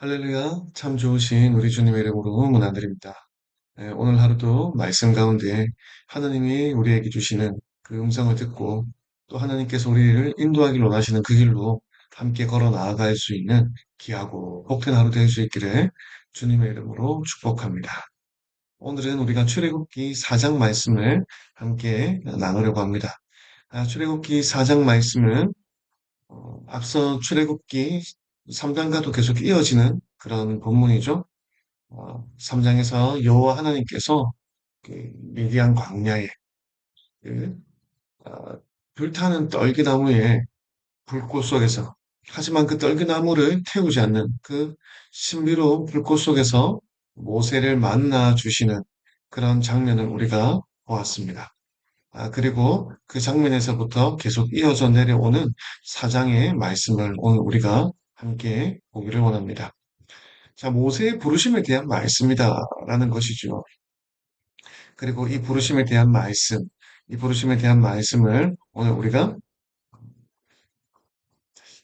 할렐루야, 참 좋으신 우리 주님의 이름으로 문안드립니다. 오늘 하루도 말씀 가운데 하나님이 우리에게 주시는 그 음성을 듣고 또 하나님께서 우리를 인도하기를 원하시는 그 길로 함께 걸어 나아갈 수 있는 귀하고 복된 하루 될 수 있기를 주님의 이름으로 축복합니다. 오늘은 우리가 출애굽기 4장 말씀을 함께 나누려고 합니다. 출애굽기 4장 말씀은 앞서 출애굽기 3장과도 계속 이어지는 그런 본문이죠. 3장에서 여호와 하나님께서 그 미디안 광야에 그 어, 불타는 떨기나무의 불꽃 속에서 하지만 그 떨기나무를 태우지 않는 그 신비로운 불꽃 속에서 모세를 만나 주시는 그런 장면을 우리가 보았습니다. 그리고 그 장면에서부터 계속 이어져 내려오는 사장의 말씀을 오늘 우리가 함께 보기를 원합니다. 자, 모세의 부르심에 대한 말씀이다라는 것이죠. 그리고 이 부르심에 대한 말씀을 오늘 우리가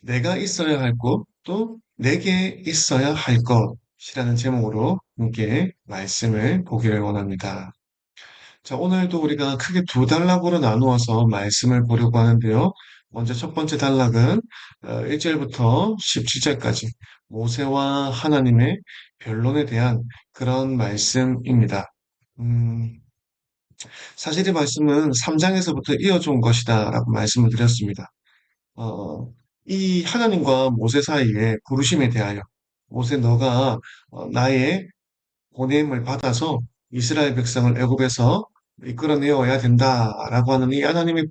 내가 있어야 할 곳, 또 내게 있어야 할 것이라는 제목으로 함께 말씀을 보기를 원합니다. 자, 오늘도 우리가 크게 두 단락으로 나누어서 말씀을 보려고 하는데요. 먼저 첫 번째 단락은 1절부터 17절까지 모세와 하나님의 변론에 대한 그런 말씀입니다. 음, 사실 이 말씀은 3장에서부터 이어져 온 것이다라고 말씀을 드렸습니다. 어, 이 하나님과 모세 사이의 부르심에 대하여 모세 너가 나의 보냄을 받아서 이스라엘 백성을 애굽에서 이끌어내어야 된다라고 하는 이 하나님의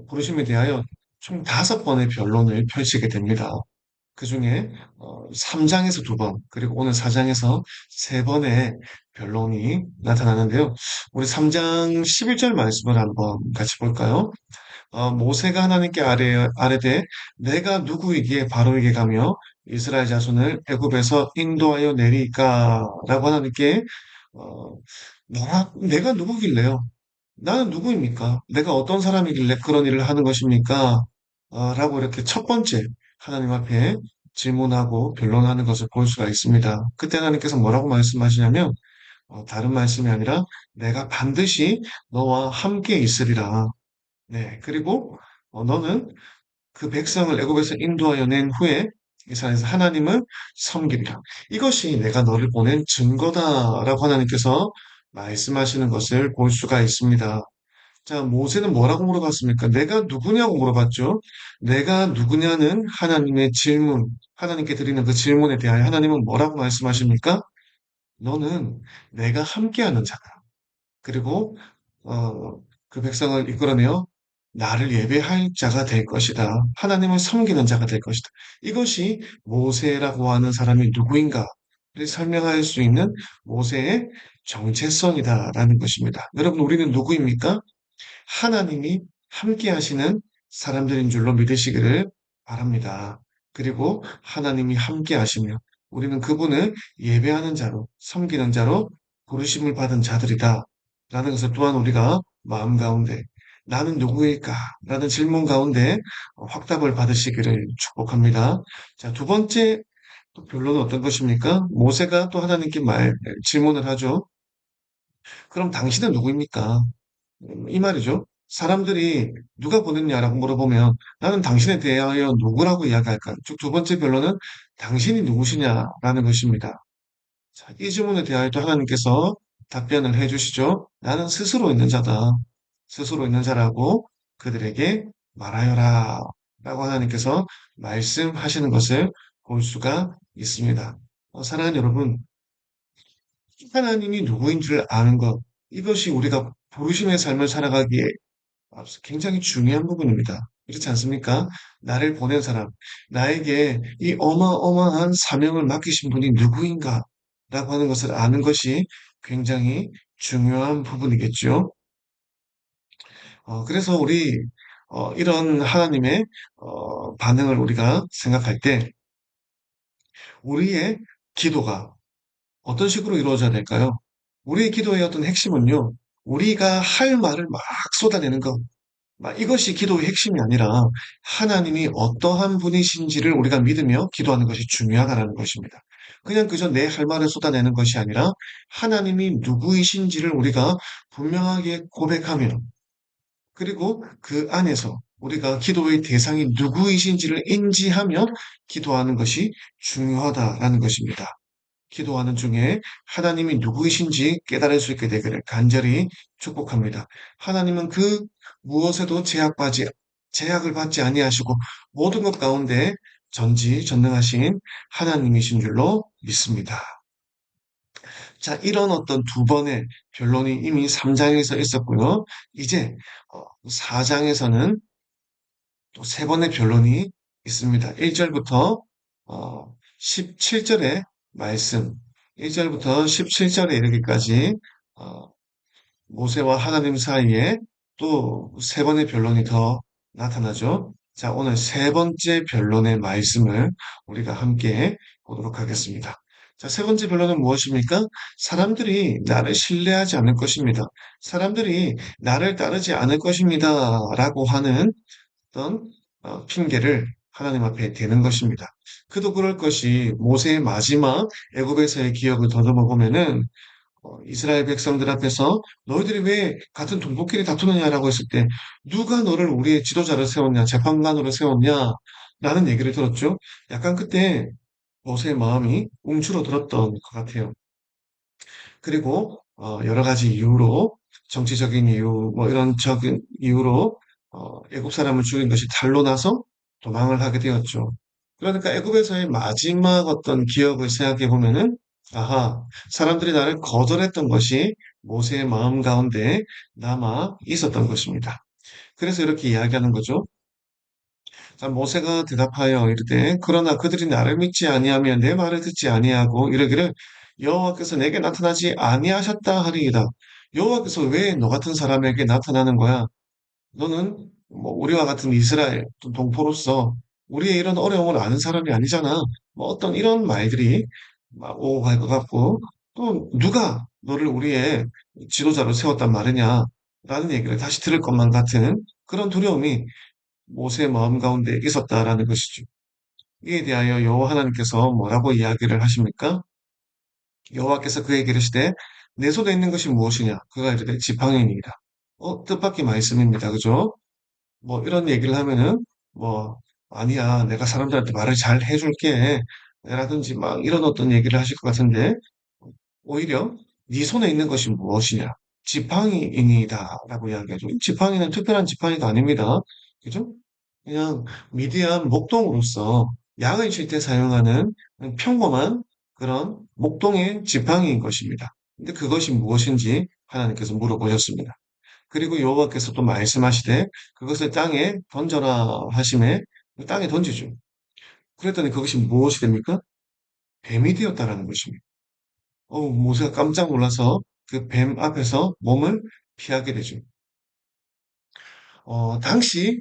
부르심에 대하여 총 5번의 변론을 펼치게 됩니다. 그 중에 3장에서 2번, 그리고 오늘 4장에서 3번의 변론이 나타나는데요. 우리 3장 11절 말씀을 한번 같이 볼까요? 모세가 하나님께 아뢰되 내가 누구이기에 바로에게 가며 이스라엘 자손을 애굽에서 인도하여 내리까? 라고 하나님께 어, 내가 누구길래요? 나는 누구입니까? 내가 어떤 사람이길래 그런 일을 하는 것입니까? 라고 이렇게 첫 번째 하나님 앞에 질문하고 변론하는 것을 볼 수가 있습니다. 그때 하나님께서 뭐라고 말씀하시냐면 다른 말씀이 아니라 내가 반드시 너와 함께 있으리라. 네, 그리고 너는 그 백성을 애굽에서 인도하여 낸 후에 이스라엘에서 하나님을 섬기리라. 이것이 내가 너를 보낸 증거다라고 하나님께서 말씀하시는 것을 볼 수가 있습니다. 자, 모세는 뭐라고 물어봤습니까? 내가 누구냐고 물어봤죠. 내가 누구냐는 하나님의 질문, 하나님께 드리는 그 질문에 대하여 하나님은 뭐라고 말씀하십니까? 너는 내가 함께하는 자다. 그리고 그 백성을 이끌어내어 나를 예배할 자가 될 것이다. 하나님을 섬기는 자가 될 것이다. 이것이 모세라고 하는 사람이 누구인가를 설명할 수 있는 모세의 정체성이다라는 것입니다. 여러분, 우리는 누구입니까? 하나님이 함께 하시는 사람들인 줄로 믿으시기를 바랍니다. 그리고 하나님이 함께 하시며 우리는 그분을 예배하는 자로, 섬기는 자로 부르심을 받은 자들이다. 라는 것을 또한 우리가 마음 가운데 나는 누구일까? 라는 질문 가운데 확답을 받으시기를 축복합니다. 자, 두 번째 또 변론은 어떤 것입니까? 모세가 또 하나님께 질문을 하죠. 그럼 당신은 누구입니까? 이 말이죠. 사람들이 누가 보냈냐라고 물어보면 나는 당신에 대하여 누구라고 이야기할까? 즉, 두 번째 변론은 당신이 누구시냐라는 것입니다. 자, 이 질문에 대하여 또 하나님께서 답변을 해주시죠. 나는 스스로 있는 자다. 스스로 있는 자라고 그들에게 말하여라. 라고 하나님께서 말씀하시는 것을 볼 수가 있습니다. 사랑하는 여러분, 하나님이 누구인 줄 아는 것, 이것이 우리가 부르심의 삶을 살아가기에 굉장히 중요한 부분입니다. 그렇지 않습니까? 나를 보낸 사람, 나에게 이 어마어마한 사명을 맡기신 분이 누구인가? 라고 하는 것을 아는 것이 굉장히 중요한 부분이겠죠. 그래서 우리, 이런 하나님의, 반응을 우리가 생각할 때, 우리의 기도가 어떤 식으로 이루어져야 될까요? 우리의 기도의 어떤 핵심은요, 우리가 할 말을 막 쏟아내는 것, 이것이 기도의 핵심이 아니라 하나님이 어떠한 분이신지를 우리가 믿으며 기도하는 것이 중요하다는 것입니다. 그냥 그저 내 할 말을 쏟아내는 것이 아니라 하나님이 누구이신지를 우리가 분명하게 고백하며 그리고 그 안에서 우리가 기도의 대상이 누구이신지를 인지하며 기도하는 것이 중요하다라는 것입니다. 기도하는 중에 하나님이 누구이신지 깨달을 수 있게 되기를 간절히 축복합니다. 하나님은 그 무엇에도 제약을 받지 아니하시고 모든 것 가운데 전지전능하신 하나님이신 줄로 믿습니다. 자, 이런 어떤 두 번의 변론이 이미 3장에서 있었고요. 이제 4장에서는 또 세 번의 변론이 있습니다. 1절부터 17절의 말씀, 1절부터 17절에 이르기까지 어, 모세와 하나님 사이에 또 세 번의 변론이 더 나타나죠. 자, 오늘 세 번째 변론의 말씀을 우리가 함께 보도록 하겠습니다. 자, 세 번째 변론은 무엇입니까? 사람들이 나를 신뢰하지 않을 것입니다. 사람들이 나를 따르지 않을 것입니다. 라고 하는 어떤 핑계를 하나님 앞에 대는 것입니다. 그도 그럴 것이 모세의 마지막 애굽에서의 기억을 더듬어 보면은 이스라엘 백성들 앞에서 너희들이 왜 같은 동족끼리 다투느냐라고 했을 때 누가 너를 우리의 지도자를 세웠냐, 재판관으로 세웠냐 라는 얘기를 들었죠. 약간 그때 모세의 마음이 움츠러들었던 것 같아요. 그리고 여러 가지 이유로 정치적인 이유, 뭐 이런 적인 이유로 애굽 사람을 죽인 것이 탄로 나서 도망을 하게 되었죠. 그러니까 애굽에서의 마지막 어떤 기억을 생각해 보면은 아하, 사람들이 나를 거절했던 것이 모세의 마음 가운데 남아 있었던 것입니다. 그래서 이렇게 이야기하는 거죠. 자, 모세가 대답하여 이르되 그러나 그들이 나를 믿지 아니하며 내 말을 듣지 아니하고 이르기를 여호와께서 내게 나타나지 아니하셨다 하리이다. 여호와께서 왜 너 같은 사람에게 나타나는 거야? 너는 뭐 우리와 같은 이스라엘 또 동포로서 우리의 이런 어려움을 아는 사람이 아니잖아. 뭐 어떤 이런 말들이 막 오고 갈 것 같고 또 누가 너를 우리의 지도자로 세웠단 말이냐? 라는 얘기를 다시 들을 것만 같은 그런 두려움이 모세의 마음 가운데 있었다라는 것이죠. 이에 대하여 여호와 하나님께서 뭐라고 이야기를 하십니까? 여호와께서 그에게 이르시되 내 손에 있는 것이 무엇이냐? 그가 이르되 지팡이니이다. 뜻밖의 말씀입니다. 그죠? 뭐 이런 얘기를 하면은 뭐 아니야 내가 사람들한테 말을 잘 해줄게 라든지 막 이런 어떤 얘기를 하실 것 같은데 오히려 네 손에 있는 것이 무엇이냐? 지팡이이니이다 라고 이야기하죠. 지팡이는 특별한 지팡이가 아닙니다. 그죠? 그냥 미디안 목동으로서 양을 칠 때 사용하는 평범한 그런 목동의 지팡이인 것입니다. 근데 그것이 무엇인지 하나님께서 물어보셨습니다. 그리고 여호와께서 또 말씀하시되 그것을 땅에 던져라 하심에 땅에 던지죠. 그랬더니 그것이 무엇이 됩니까? 뱀이 되었다라는 것입니다. 모세가 깜짝 놀라서 그 뱀 앞에서 몸을 피하게 되죠. 당시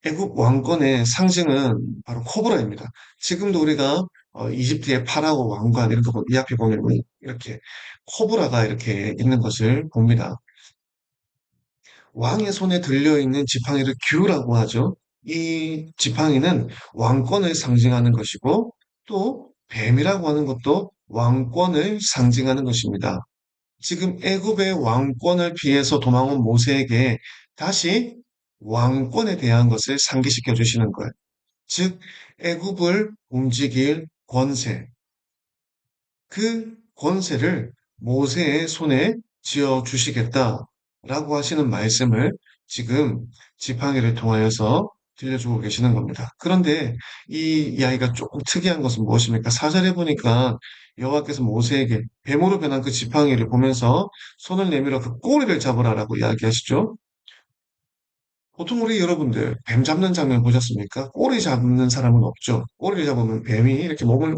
애국 왕권의 상징은 바로 코브라입니다. 지금도 우리가 이집트의 파라오 왕관 이런 거 이 앞에 보면 이렇게 코브라가 이렇게 있는 것을 봅니다. 왕의 손에 들려있는 지팡이를 규라고 하죠. 이 지팡이는 왕권을 상징하는 것이고 또 뱀이라고 하는 것도 왕권을 상징하는 것입니다. 지금 애굽의 왕권을 피해서 도망온 모세에게 다시 왕권에 대한 것을 상기시켜 주시는 거예요. 즉 애굽을 움직일 권세, 그 권세를 모세의 손에 쥐어 주시겠다라고 하시는 말씀을 지금 지팡이를 통하여서 들려주고 계시는 겁니다. 그런데 이 이야기가 조금 특이한 것은 무엇입니까? 사절에 보니까 여호와께서 모세에게 뱀으로 변한 그 지팡이를 보면서 손을 내밀어 그 꼬리를 잡으라라고 이야기하시죠. 보통 우리 여러분들 뱀 잡는 장면 보셨습니까? 꼬리 잡는 사람은 없죠. 꼬리를 잡으면 뱀이 이렇게 몸을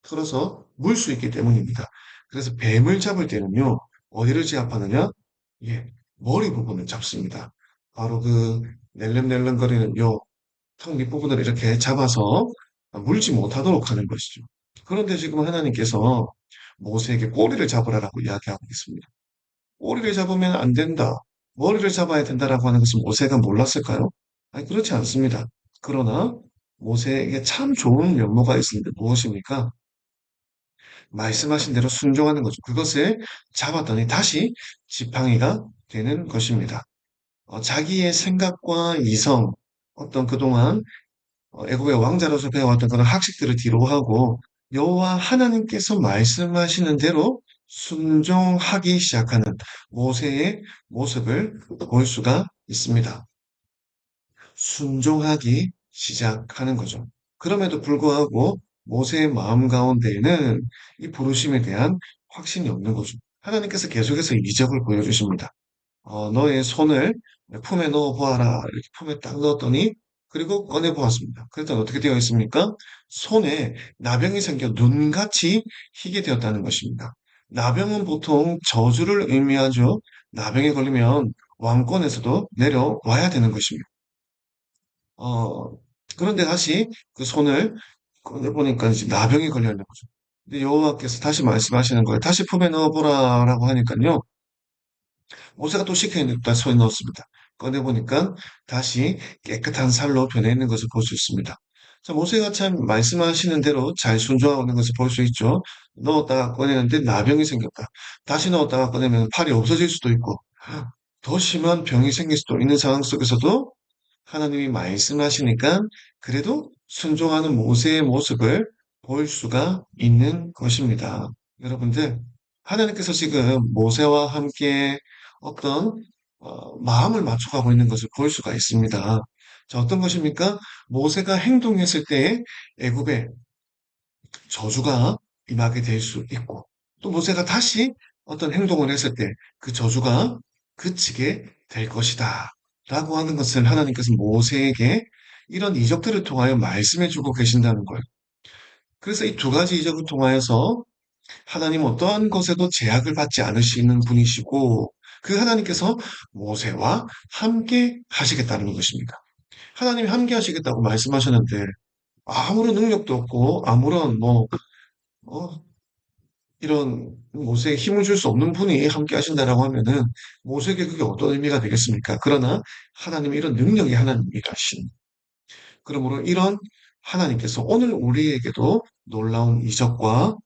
틀어서 물 수 있기 때문입니다. 그래서 뱀을 잡을 때는요, 어디를 제압하느냐? 예, 머리 부분을 잡습니다. 바로 그 낼름낼름거리는 요 턱 밑부분을 이렇게 잡아서 물지 못하도록 하는 것이죠. 그런데 지금 하나님께서 모세에게 꼬리를 잡으라라고 이야기하고 있습니다. 꼬리를 잡으면 안 된다. 머리를 잡아야 된다라고 하는 것은 모세가 몰랐을까요? 아니, 그렇지 않습니다. 그러나 모세에게 참 좋은 면모가 있었는데 무엇입니까? 말씀하신 대로 순종하는 거죠. 그것을 잡았더니 다시 지팡이가 되는 것입니다. 자기의 생각과 이성, 어떤 그동안 애굽의 왕자로서 배워왔던 그런 학식들을 뒤로 하고 여호와 하나님께서 말씀하시는 대로 순종하기 시작하는 모세의 모습을 볼 수가 있습니다. 순종하기 시작하는 거죠. 그럼에도 불구하고 모세의 마음 가운데에는 이 부르심에 대한 확신이 없는 거죠. 하나님께서 계속해서 이적을 보여주십니다. 너의 손을 품에 넣어 보아라. 이렇게 품에 딱 넣었더니 그리고 꺼내 보았습니다. 그랬더니 어떻게 되어 있습니까? 손에 나병이 생겨 눈같이 희게 되었다는 것입니다. 나병은 보통 저주를 의미하죠. 나병에 걸리면 왕권에서도 내려와야 되는 것입니다. 어, 그런데 다시 그 손을 꺼내 보니까 이제 나병이 걸려 있는 거죠. 근데 여호와께서 다시 말씀하시는 거예요. 다시 품에 넣어보라라고 하니까요. 모세가 또 식혜에 다시 손에 넣었습니다. 꺼내보니까 다시 깨끗한 살로 변해 있는 것을 볼 수 있습니다. 자, 모세가 참 말씀하시는 대로 잘 순종하고 있는 것을 볼 수 있죠. 넣었다가 꺼내는데 나병이 생겼다. 다시 넣었다가 꺼내면 팔이 없어질 수도 있고, 더 심한 병이 생길 수도 있는 상황 속에서도 하나님이 말씀하시니까 그래도 순종하는 모세의 모습을 볼 수가 있는 것입니다. 여러분들, 하나님께서 지금 모세와 함께 어떤 마음을 맞춰가고 있는 것을 볼 수가 있습니다. 자, 어떤 것입니까? 모세가 행동했을 때 애굽의 저주가 임하게 될 수 있고, 또 모세가 다시 어떤 행동을 했을 때 그 저주가 그치게 될 것이다. 라고 하는 것을 하나님께서 모세에게 이런 이적들을 통하여 말씀해 주고 계신다는 거예요. 그래서 이 두 가지 이적을 통하여서 하나님 어떠한 것에도 제약을 받지 않으시는 분이시고, 그 하나님께서 모세와 함께 하시겠다는 것입니다. 하나님이 함께 하시겠다고 말씀하셨는데, 아무런 능력도 없고, 아무런 어, 이런 모세에게 힘을 줄 수 없는 분이 함께 하신다라고 하면은 모세에게 그게 어떤 의미가 되겠습니까? 그러나 하나님이 이런 능력이 하나님이라신. 그러므로 이런 하나님께서 오늘 우리에게도 놀라운 이적과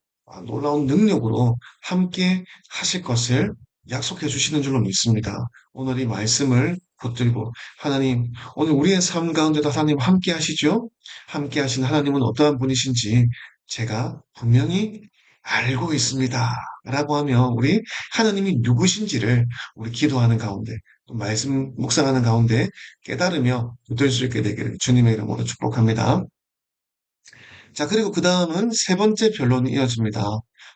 놀라운 능력으로 함께 하실 것을 약속해 주시는 줄로 믿습니다. 오늘 이 말씀을 붙들고 하나님, 오늘 우리의 삶 가운데도 하나님 함께 하시죠? 함께 하신 하나님은 어떠한 분이신지 제가 분명히 알고 있습니다. 라고 하며 우리 하나님이 누구신지를 우리 기도하는 가운데 또 말씀 묵상하는 가운데 깨달으며 붙들 수 있게 되기를 주님의 이름으로 축복합니다. 자, 그리고 그 다음은 세 번째 변론이 이어집니다.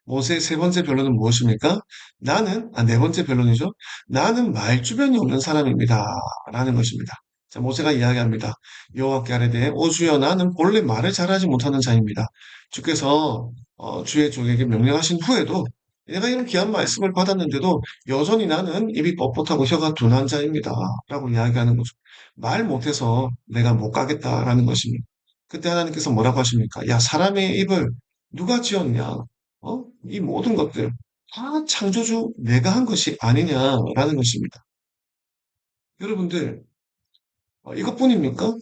모세의 세 번째 변론은 무엇입니까? 네 번째 변론이죠. 나는 말주변이 없는 사람입니다. 라는 것입니다. 자, 모세가 이야기합니다. 여호와께 아뢰되 오 주여 나는 본래 말을 잘하지 못하는 자입니다. 주께서 주의 종에게 명령하신 후에도 내가 이런 귀한 말씀을 받았는데도 여전히 나는 입이 뻣뻣하고 혀가 둔한 자입니다. 라고 이야기하는 거죠. 말 못해서 내가 못 가겠다라는 것입니다. 그때 하나님께서 뭐라고 하십니까? 야, 사람의 입을 누가 지었냐? 이 모든 것들 다 창조주 내가 한 것이 아니냐라는 것입니다. 여러분들, 이것뿐입니까?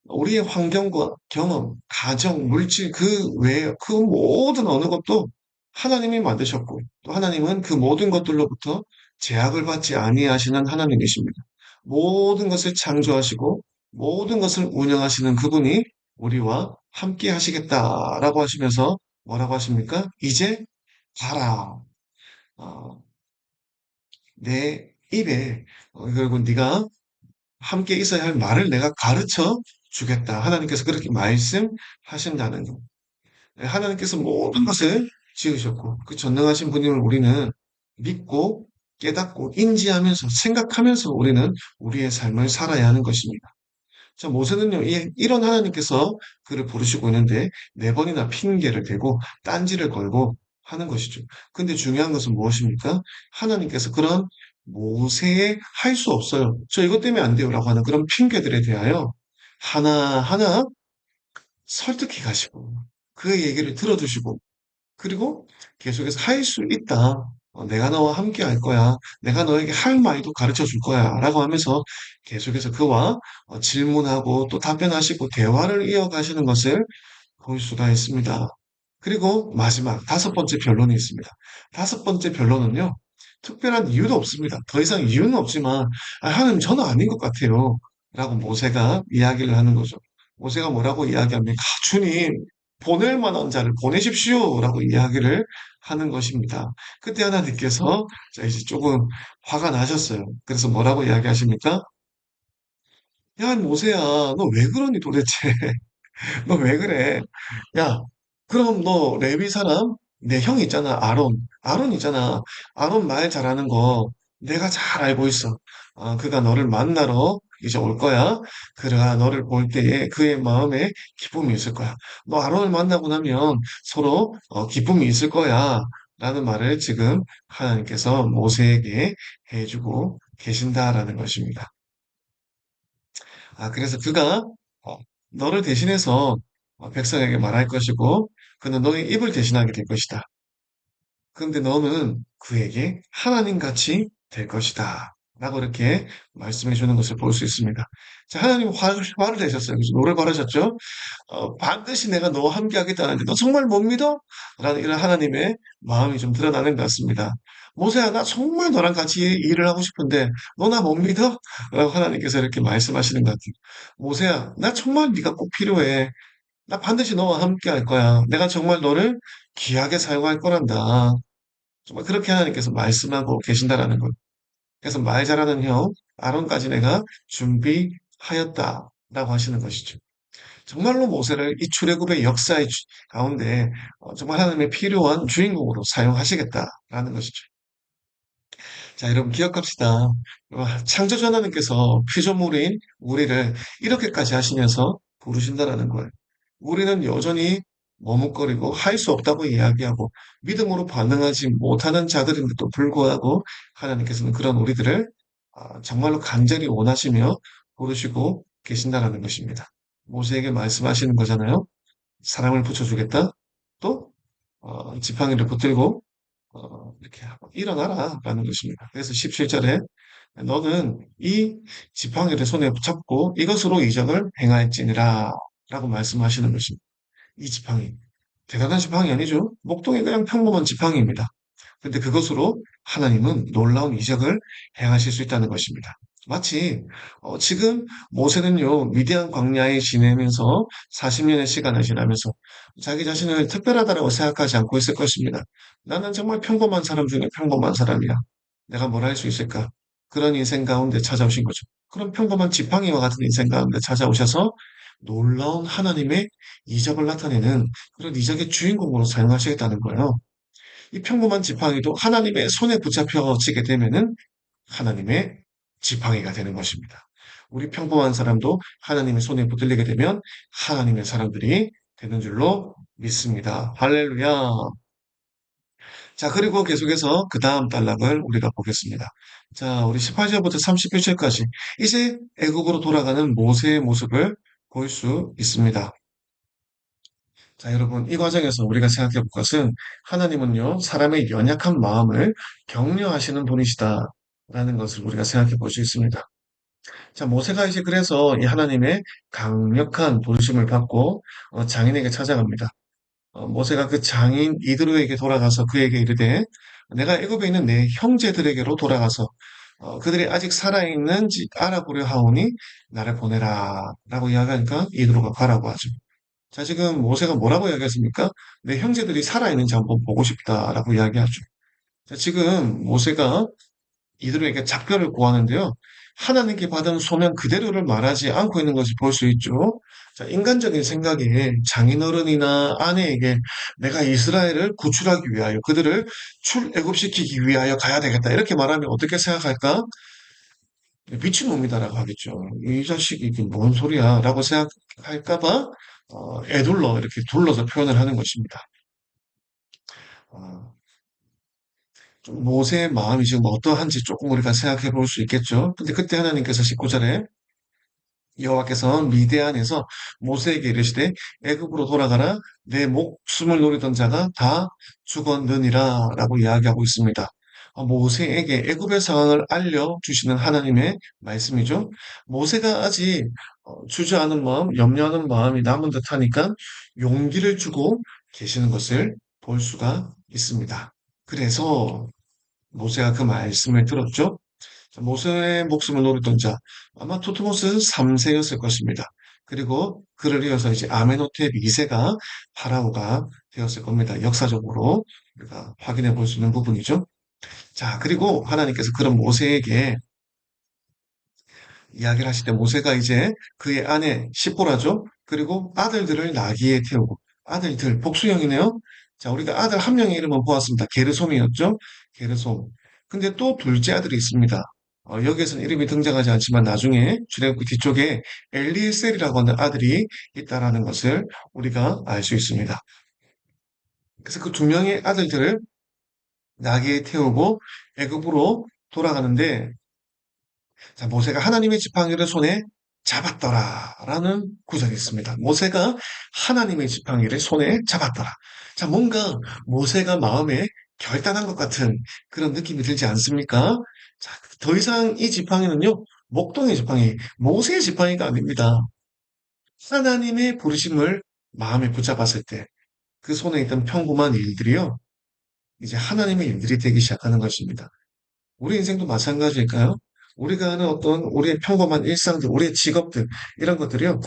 우리의 환경과 경험, 가정, 물질, 그 외에 그 모든 어느 것도 하나님이 만드셨고, 또 하나님은 그 모든 것들로부터 제약을 받지 아니하시는 하나님이십니다. 모든 것을 창조하시고, 모든 것을 운영하시는 그분이 우리와 함께 하시겠다라고 하시면서 뭐라고 하십니까? 이제 가라. 어, 내 입에, 그리고 네가 함께 있어야 할 말을 내가 가르쳐 주겠다. 하나님께서 그렇게 말씀하신다는 것. 하나님께서 모든 것을 지으셨고, 그 전능하신 분임을 우리는 믿고, 깨닫고, 인지하면서, 생각하면서 우리는 우리의 삶을 살아야 하는 것입니다. 자, 모세는요, 이런 하나님께서 그를 부르시고 있는데, 네 번이나 핑계를 대고, 딴지를 걸고 하는 것이죠. 근데 중요한 것은 무엇입니까? 하나님께서 그런 모세의 할 수 없어요. 저 이것 때문에 안 돼요라고 하는 그런 핑계들에 대하여 하나하나 설득해 가시고, 그 얘기를 들어주시고, 그리고 계속해서 할 수 있다. 내가 너와 함께 할 거야. 내가 너에게 할 말도 가르쳐 줄 거야. 라고 하면서 계속해서 그와 질문하고 또 답변하시고 대화를 이어가시는 것을 볼 수가 있습니다. 그리고 마지막 다섯 번째 변론이 있습니다. 다섯 번째 변론은요, 특별한 이유도 없습니다. 더 이상 이유는 없지만, 하나님 저는 아닌 것 같아요. 라고 모세가 이야기를 하는 거죠. 모세가 뭐라고 이야기합니까? 주님, 보낼 만한 자를 보내십시오. 라고 이야기를 하는 것입니다. 그때 하나님께서 자, 이제 조금 화가 나셨어요. 그래서 뭐라고 이야기하십니까? 야, 모세야, 너 왜 그러니 도대체? 너 왜 그래? 야, 그럼 너 레위 사람? 내 형 있잖아, 아론. 아론 있잖아. 아론 말 잘하는 거 내가 잘 알고 있어. 그가 너를 만나러 이제 올 거야. 그가 너를 볼 때에 그의 마음에 기쁨이 있을 거야. 너 아론을 만나고 나면 서로 기쁨이 있을 거야. 라는 말을 지금 하나님께서 모세에게 해주고 계신다라는 것입니다. 그래서 그가 어, 너를 대신해서 백성에게 말할 것이고, 그는 너의 입을 대신하게 될 것이다. 그런데 너는 그에게 하나님같이 될 것이다. 라고 이렇게 말씀해 주는 것을 볼 수 있습니다. 자, 하나님 화를 내셨어요. 그래서 노를 바르셨죠? 반드시 내가 너와 함께 하겠다는데 너 정말 못 믿어? 라는 이런 하나님의 마음이 좀 드러나는 것 같습니다. 모세야, 나 정말 너랑 같이 일을 하고 싶은데 너 나 못 믿어? 라고 하나님께서 이렇게 말씀하시는 것 같아요. 모세야, 나 정말 네가 꼭 필요해. 나 반드시 너와 함께 할 거야. 내가 정말 너를 귀하게 사용할 거란다. 정말 그렇게 하나님께서 말씀하고 계신다라는 것. 그래서 말 잘하는 형, 아론까지 내가 준비하였다라고 하시는 것이죠. 정말로 모세를 이 출애굽의 역사의 가운데 정말 하나님의 필요한 주인공으로 사용하시겠다라는 것이죠. 자, 여러분 기억합시다. 창조주 하나님께서 피조물인 우리를 이렇게까지 하시면서 부르신다라는 거예요. 우리는 여전히 머뭇거리고 할 수 없다고 이야기하고 믿음으로 반응하지 못하는 자들인데도 불구하고 하나님께서는 그런 우리들을 정말로 간절히 원하시며 부르시고 계신다라는 것입니다. 모세에게 말씀하시는 거잖아요. 사랑을 붙여주겠다. 또 지팡이를 붙들고 이렇게 일어나라 라는 것입니다. 그래서 17절에 너는 이 지팡이를 손에 붙잡고 이것으로 이적을 행할지니라 라고 말씀하시는 것입니다. 이 지팡이. 대단한 지팡이 아니죠? 목동이 그냥 평범한 지팡이입니다. 근데 그것으로 하나님은 놀라운 이적을 행하실 수 있다는 것입니다. 마치 지금 모세는요 미디안 광야에 지내면서 40년의 시간을 지나면서 자기 자신을 특별하다고 생각하지 않고 있을 것입니다. 나는 정말 평범한 사람 중에 평범한 사람이야. 내가 뭘 할 수 있을까? 그런 인생 가운데 찾아오신 거죠. 그런 평범한 지팡이와 같은 인생 가운데 찾아오셔서 놀라운 하나님의 이적을 나타내는 그런 이적의 주인공으로 사용하시겠다는 거예요. 이 평범한 지팡이도 하나님의 손에 붙잡혀지게 되면은 하나님의 지팡이가 되는 것입니다. 우리 평범한 사람도 하나님의 손에 붙들리게 되면 하나님의 사람들이 되는 줄로 믿습니다. 할렐루야. 자, 그리고 계속해서 그 다음 단락을 우리가 보겠습니다. 자, 우리 18절부터 31절까지 이제 애국으로 돌아가는 모세의 모습을 볼 수 있습니다. 자, 여러분, 이 과정에서 우리가 생각해 볼 것은 하나님은요, 사람의 연약한 마음을 격려하시는 분이시다라는 것을 우리가 생각해 볼 수 있습니다. 자, 모세가 이제 그래서 이 하나님의 강력한 부르심을 받고 장인에게 찾아갑니다. 모세가 그 장인 이드로에게 돌아가서 그에게 이르되 내가 애굽에 있는 내 형제들에게로 돌아가서 그들이 아직 살아있는지 알아보려 하오니 나를 보내라 라고 이야기하니까 이드로가 가라고 하죠. 자, 지금 모세가 뭐라고 이야기했습니까? 내 형제들이 살아있는지 한번 보고 싶다라고 이야기하죠. 자, 지금 모세가 이들에게 작별을 구하는데요. 하나님께 받은 소명 그대로를 말하지 않고 있는 것을 볼 수 있죠. 자, 인간적인 생각에 장인어른이나 아내에게 내가 이스라엘을 구출하기 위하여 그들을 출애굽시키기 위하여 가야 되겠다. 이렇게 말하면 어떻게 생각할까? 미친놈이다라고 하겠죠. 이 자식이 이게 뭔 소리야? 라고 생각할까봐 애둘러 이렇게 둘러서 표현을 하는 것입니다. 어, 좀 모세의 마음이 지금 어떠한지 조금 우리가 생각해 볼 수 있겠죠. 근데 그때 하나님께서 19절에 여호와께서 미디안에서 모세에게 이르시되 애굽으로 돌아가라 내 목숨을 노리던 자가 다 죽었느니라 라고 이야기하고 있습니다. 모세에게 애굽의 상황을 알려주시는 하나님의 말씀이죠. 모세가 아직 주저하는 마음, 염려하는 마음이 남은 듯하니까 용기를 주고 계시는 것을 볼 수가 있습니다. 그래서 모세가 그 말씀을 들었죠. 자, 모세의 목숨을 노렸던 자, 아마 투트모스 3세였을 것입니다. 그리고 그를 이어서 이제 아메노테 2세가 파라오가 되었을 겁니다. 역사적으로 우리가 확인해 볼 수 있는 부분이죠. 자, 그리고 하나님께서 그런 모세에게 이야기를 하실 때 모세가 이제 그의 아내 시보라죠. 그리고 아들들을 나귀에 태우고 아들들 복수형이네요. 자, 우리가 아들 한 명의 이름은 보았습니다. 게르솜이었죠. 게르솜. 근데 또 둘째 아들이 있습니다. 여기에서는 이름이 등장하지 않지만 나중에 출애굽기 뒤쪽에 엘리에셀이라고 하는 아들이 있다라는 것을 우리가 알 수 있습니다. 그래서 그 두 명의 아들들을 나귀에 태우고 애굽으로 돌아가는데 자, 모세가 하나님의 지팡이를 손에 잡았더라라는 구절이 있습니다. 모세가 하나님의 지팡이를 손에 잡았더라. 자, 뭔가 모세가 마음에 결단한 것 같은 그런 느낌이 들지 않습니까? 자, 더 이상 이 지팡이는요, 목동의 지팡이, 모세의 지팡이가 아닙니다. 하나님의 부르심을 마음에 붙잡았을 때 그 손에 있던 평범한 일들이요, 이제 하나님의 일들이 되기 시작하는 것입니다. 우리 인생도 마찬가지일까요? 우리가 하는 어떤 우리의 평범한 일상들, 우리의 직업들, 이런 것들이요.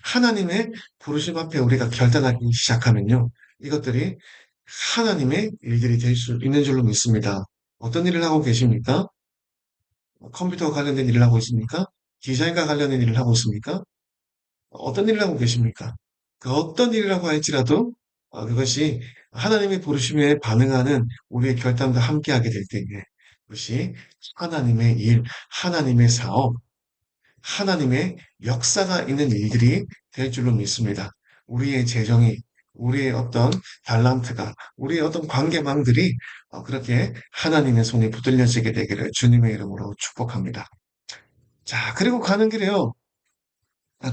하나님의 부르심 앞에 우리가 결단하기 시작하면요. 이것들이 하나님의 일들이 될 수 있는 줄로 믿습니다. 어떤 일을 하고 계십니까? 컴퓨터와 관련된 일을 하고 있습니까? 디자인과 관련된 일을 하고 있습니까? 어떤 일을 하고 계십니까? 그 어떤 일이라고 할지라도 그것이 하나님의 부르심에 반응하는 우리의 결단과 함께하게 될 때에 그것이 하나님의 일, 하나님의 사업, 하나님의 역사가 있는 일들이 될 줄로 믿습니다. 우리의 재정이, 우리의 어떤 달란트가, 우리의 어떤 관계망들이 그렇게 하나님의 손에 붙들려지게 되기를 주님의 이름으로 축복합니다. 자, 그리고 가는 길에요.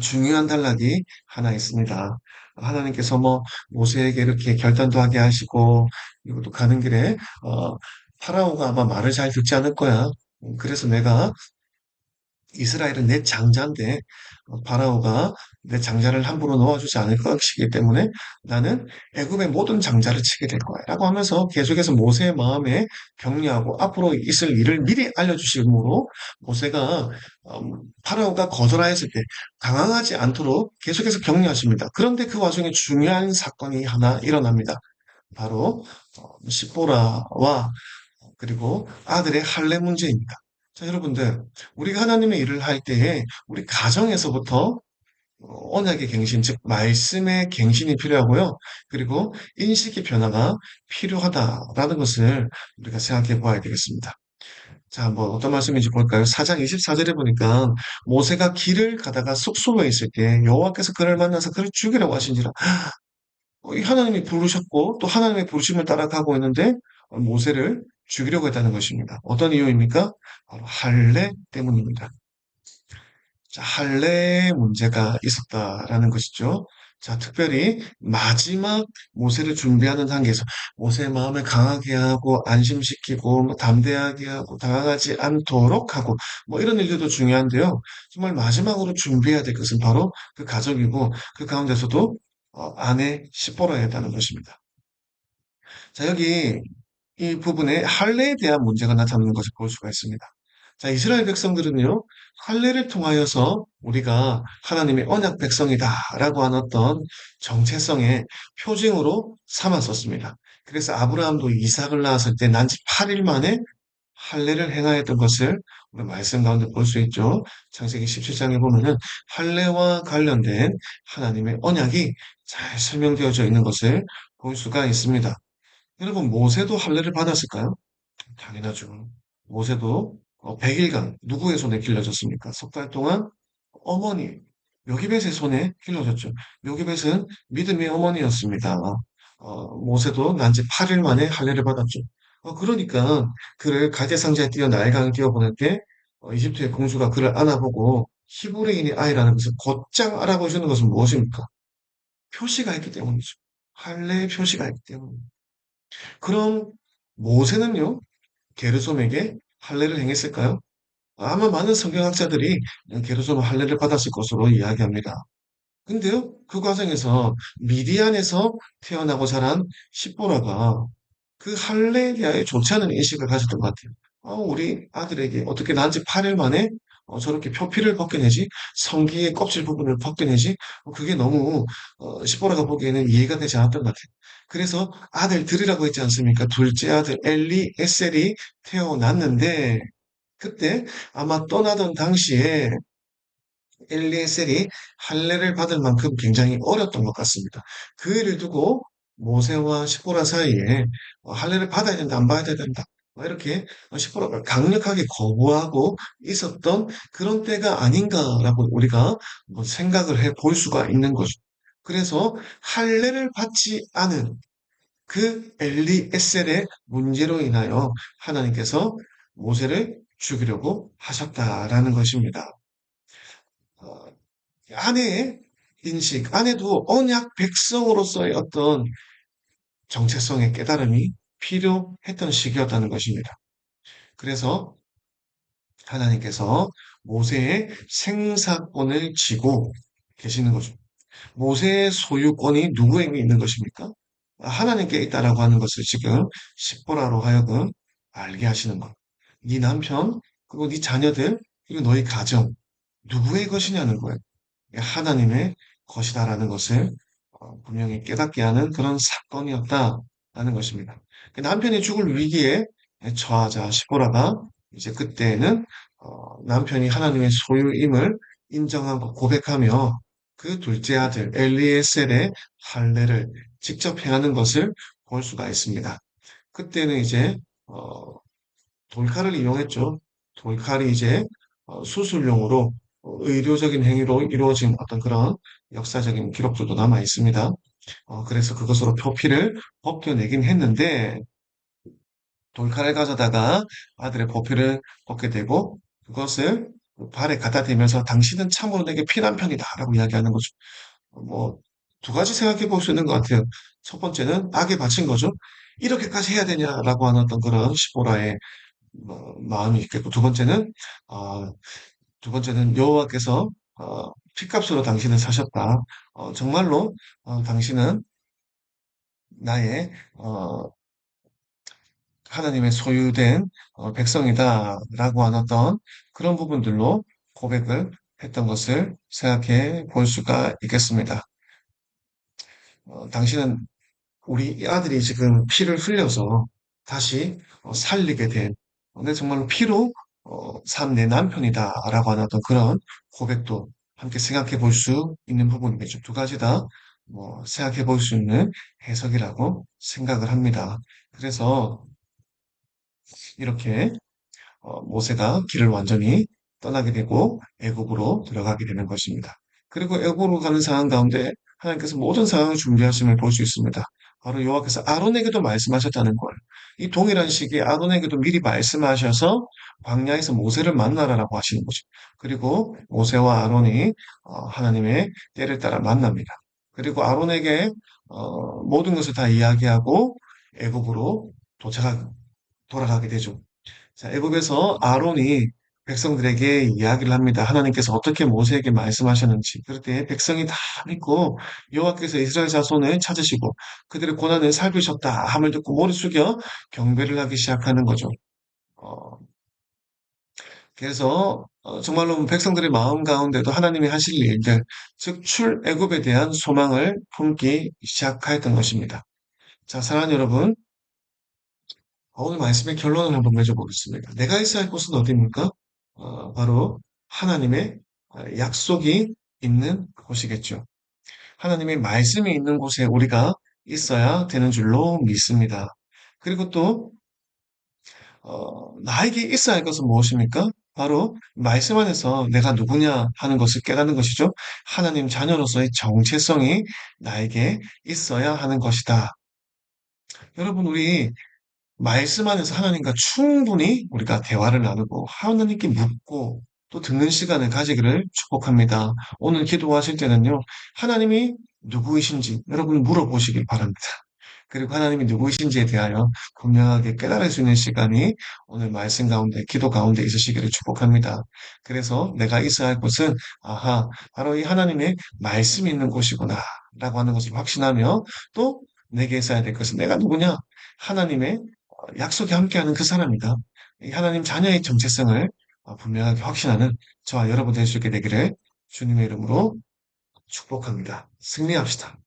중요한 단락이 하나 있습니다. 하나님께서 뭐 모세에게 이렇게 결단도 하게 하시고 그리고 또 가는 길에 파라오가 아마 말을 잘 듣지 않을 거야. 그래서 내가 이스라엘은 내 장자인데 파라오가 내 장자를 함부로 놓아주지 않을 것이기 때문에 나는 애굽의 모든 장자를 치게 될 거야 라고 하면서 계속해서 모세의 마음에 격려하고 앞으로 있을 일을 미리 알려주심으로 모세가 파라오가 거절하였을 때 당황하지 않도록 계속해서 격려하십니다. 그런데 그 와중에 중요한 사건이 하나 일어납니다. 바로 시보라와 그리고 아들의 할례 문제입니다. 자, 여러분들, 우리가 하나님의 일을 할 때에 우리 가정에서부터 언약의 갱신, 즉 말씀의 갱신이 필요하고요. 그리고 인식의 변화가 필요하다라는 것을 우리가 생각해 보아야 되겠습니다. 자, 한번 어떤 말씀인지 볼까요? 4장 24절에 보니까 모세가 길을 가다가 숙소에 있을 때 여호와께서 그를 만나서 그를 죽이라고 하신지라 이 하나님이 부르셨고 또 하나님의 부르심을 따라가고 있는데 모세를 죽이려고 했다는 것입니다. 어떤 이유입니까? 바로 할례 때문입니다. 자, 할례의 문제가 있었다라는 것이죠. 자, 특별히 마지막 모세를 준비하는 단계에서 모세의 마음을 강하게 하고 안심시키고 뭐 담대하게 하고 당황하지 않도록 하고 뭐 이런 일들도 중요한데요. 정말 마지막으로 준비해야 될 것은 바로 그 가족이고 그 가운데서도 아내 시보라야 한다는 것입니다. 자, 여기 이 부분에 할례에 대한 문제가 나타나는 것을 볼 수가 있습니다. 자, 이스라엘 백성들은요, 할례를 통하여서 우리가 하나님의 언약 백성이다라고 하는 어떤 정체성의 표징으로 삼았었습니다. 그래서 아브라함도 이삭을 낳았을 때 난지 8일 만에 할례를 행하였던 것을 우리 말씀 가운데 볼 수 있죠. 창세기 17장에 보면은 할례와 관련된 하나님의 언약이 잘 설명되어져 있는 것을 볼 수가 있습니다. 여러분, 모세도 할례를 받았을까요? 당연하죠. 모세도 100일간 누구의 손에 길러졌습니까? 석 달 동안 어머니, 요기벳의 손에 길러졌죠. 요기벳은 믿음의 어머니였습니다. 모세도 난지 8일 만에 할례를 받았죠. 그러니까 그를 갈대 상자에 띄어 나일강을 띄어보낼 때 이집트의 공주가 그를 안아보고 히브리인의 아이라는 것을 곧장 알아보시는 것은 무엇입니까? 표시가 있기 때문이죠. 할례의 표시가 있기 때문입니다. 그럼 모세는요? 게르솜에게 할례를 행했을까요? 아마 많은 성경학자들이 게르솜 할례를 받았을 것으로 이야기합니다. 근데요, 그 과정에서 미디안에서 태어나고 자란 십보라가 그 할례에 대하여 좋지 않은 인식을 가졌던 것 같아요. 우리 아들에게 어떻게 난지 8일 만에 저렇게 표피를 벗겨내지? 성기의 껍질 부분을 벗겨내지? 그게 너무 십보라가 보기에는 이해가 되지 않았던 것 같아요. 그래서 아들 들으라고 했지 않습니까? 둘째 아들 엘리 에셀이 태어났는데 그때 아마 떠나던 당시에 엘리에셀이 할례를 받을 만큼 굉장히 어렸던 것 같습니다. 그 일을 두고 모세와 시보라 사이에 할례를 받아야 된다, 안 받아야 된다. 이렇게 시보라가 강력하게 거부하고 있었던 그런 때가 아닌가라고 우리가 생각을 해 볼 수가 있는 거죠. 그래서 할례를 받지 않은 그 엘리에셀의 문제로 인하여 하나님께서 모세를 죽이려고 하셨다라는 것입니다. 어, 아내의 인식, 아내도 언약 백성으로서의 어떤 정체성의 깨달음이 필요했던 시기였다는 것입니다. 그래서 하나님께서 모세의 생사권을 쥐고 계시는 거죠. 모세의 소유권이 누구에게 있는 것입니까? 하나님께 있다라고 하는 것을 지금 십보라로 하여금 알게 하시는 것. 네 남편, 그리고 네 자녀들, 그리고 너희 가정, 누구의 것이냐는 거예요. 하나님의 것이다라는 것을 분명히 깨닫게 하는 그런 사건이었다라는 것입니다. 남편이 죽을 위기에 처하자 시보라가 이제 그때는 남편이 하나님의 소유임을 인정하고 고백하며 그 둘째 아들 엘리에셀의 할례를 직접 행하는 것을 볼 수가 있습니다. 그때는 이제 어, 돌칼을 이용했죠. 돌칼이 이제 수술용으로 의료적인 행위로 이루어진 어떤 그런 역사적인 기록들도 남아 있습니다. 그래서 그것으로 표피를 벗겨내긴 했는데 돌칼을 가져다가 아들의 보피를 벗게 되고 그것을 발에 갖다 대면서 당신은 참으로 내게 피난 편이다라고 이야기하는 거죠. 뭐 두 가지 생각해 볼 수 있는 것 같아요. 첫 번째는 악에 바친 거죠. 이렇게까지 해야 되냐라고 하는 어떤 그런 시보라의 마음이 있겠고 어, 두 번째는 여호와께서 핏값으로 당신을 사셨다. 정말로 당신은 나의 하나님의 소유된 백성이다라고 하는 어떤 그런 부분들로 고백을 했던 것을 생각해 볼 수가 있겠습니다. 당신은 우리 아들이 지금 피를 흘려서 다시 살리게 된, 내 정말로 피로 산 내 남편이다라고 하는 어떤 그런 고백도 함께 생각해 볼 수 있는 부분이겠죠. 두 가지 다 생각해 볼 수 있는 해석이라고 생각을 합니다. 그래서 이렇게 모세가 길을 완전히 떠나게 되고 애굽으로 들어가게 되는 것입니다. 그리고 애굽으로 가는 상황 가운데 하나님께서 모든 상황을 준비하심을 볼 수 있습니다. 바로 여호와께서 아론에게도 말씀하셨다는 거예요. 이 동일한 시기에 아론에게도 미리 말씀하셔서 광야에서 모세를 만나라라고 하시는 거죠. 그리고 모세와 아론이 하나님의 때를 따라 만납니다. 그리고 아론에게 모든 것을 다 이야기하고 애굽으로 돌아가게 되죠. 자, 애굽에서 아론이 백성들에게 이야기를 합니다. 하나님께서 어떻게 모세에게 말씀하셨는지. 그럴 때 백성이 다 믿고 여호와께서 이스라엘 자손을 찾으시고 그들의 고난을 살피셨다 함을 듣고 머리 숙여 경배를 하기 시작하는 거죠. 어, 그래서 정말로 백성들의 마음 가운데도 하나님이 하실 일들, 즉 출애굽에 대한 소망을 품기 시작하였던 것입니다. 자, 사랑하는 여러분, 오늘 말씀의 결론을 한번 맺어보겠습니다. 내가 있어야 할 곳은 어디입니까? 바로 하나님의 약속이 있는 곳이겠죠. 하나님의 말씀이 있는 곳에 우리가 있어야 되는 줄로 믿습니다. 그리고 또 나에게 있어야 할 것은 무엇입니까? 바로 말씀 안에서 내가 누구냐 하는 것을 깨닫는 것이죠. 하나님 자녀로서의 정체성이 나에게 있어야 하는 것이다. 여러분, 우리 말씀 안에서 하나님과 충분히 우리가 대화를 나누고 하나님께 묻고 또 듣는 시간을 가지기를 축복합니다. 오늘 기도하실 때는요, 하나님이 누구이신지 여러분 물어보시길 바랍니다. 그리고 하나님이 누구이신지에 대하여 분명하게 깨달을 수 있는 시간이 오늘 말씀 가운데, 기도 가운데 있으시기를 축복합니다. 그래서 내가 있어야 할 곳은, 아하, 바로 이 하나님의 말씀이 있는 곳이구나, 라고 하는 것을 확신하며, 또 내게 있어야 될 것은 내가 누구냐? 하나님의 약속에 함께하는 그 사람이다. 이 하나님 자녀의 정체성을 분명하게 확신하는 저와 여러분 될 수 있게 되기를 주님의 이름으로 축복합니다. 승리합시다.